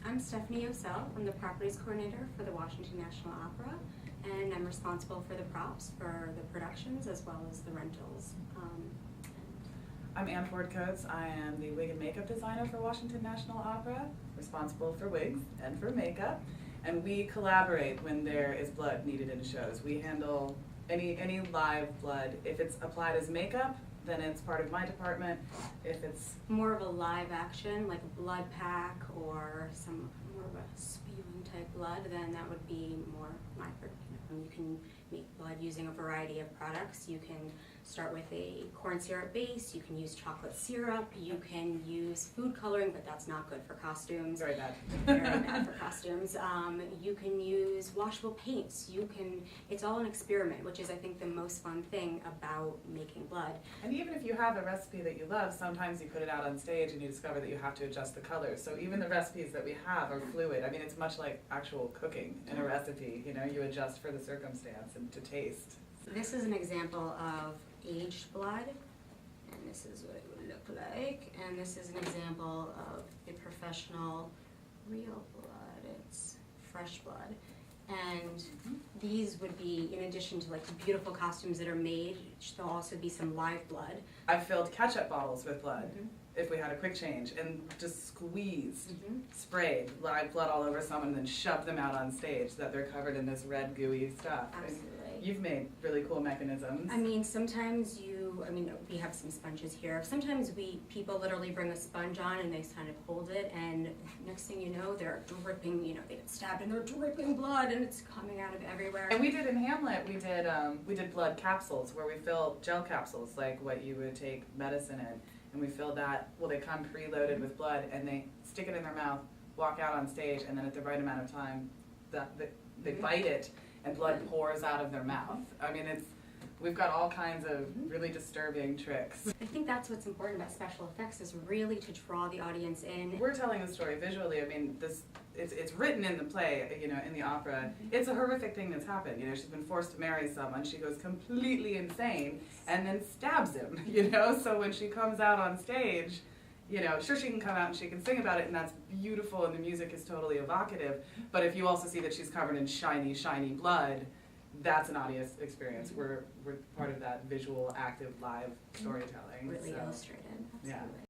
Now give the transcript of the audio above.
I'm Stefanie Yoselle. I'm the properties coordinator for the Washington National Opera, and I'm responsible for the props for the productions as well as the rentals. I'm Ann Ford Coates. I am the wig and makeup designer for Washington National Opera, responsible for wigs and for makeup. And we collaborate when there is blood needed in shows. We handle any live blood. If it's applied as makeup, then it's part of my department. If it's more of a live action, like a blood pack or some more of a spewing type blood, then that would be more my part. You can make blood using a variety of products. You can start with a corn syrup base, you can use chocolate syrup, you can use food coloring, but that's not good for costumes. very bad. Very bad for costumes. You can use washable paints. It's all an experiment, which is I think the most fun thing about making blood. And even if you have a recipe that you love, sometimes you put it out on stage and you discover that you have to adjust the colors. So even the recipes that we have are fluid. I mean, it's much like actual cooking in a recipe. You know, you adjust for the circumstance and to taste. This is an example of aged blood, and this is what it would look like. And this is an example of a professional real blood. It's fresh blood. And these would be, in addition to like the beautiful costumes that are made, there'll also be some live blood. I've filled ketchup bottles with blood if we had a quick change and just squeezed, sprayed live blood all over someone and then shoved them out on stage so that they're covered in this red gooey stuff. Absolutely. And you've made really cool mechanisms. I mean, sometimes we have some sponges here. Sometimes people literally bring a sponge on and they kind of hold it, and next thing you know, they're dripping, they get stabbed and they're dripping blood and it's coming out of everywhere. And we did in Hamlet, we did blood capsules where we fill gel capsules like what you would take medicine in. And we fill that, well, they come preloaded with blood and they stick it in their mouth, walk out on stage, and then at the right amount of time, they bite it and blood pours out of their mouth. I mean, we've got all kinds of really disturbing tricks. I think that's what's important about special effects, is really to draw the audience in. We're telling the story visually. I mean, it's written in the play, in the opera. It's a horrific thing that's happened. She's been forced to marry someone. She goes completely insane and then stabs him, So when she comes out on stage, sure, she can come out and she can sing about it, and that's beautiful, and the music is totally evocative. But if you also see that she's covered in shiny, shiny blood, that's an audience experience. We're part of that visual, active, live storytelling. Really so. illustrated, absolutely. Yeah.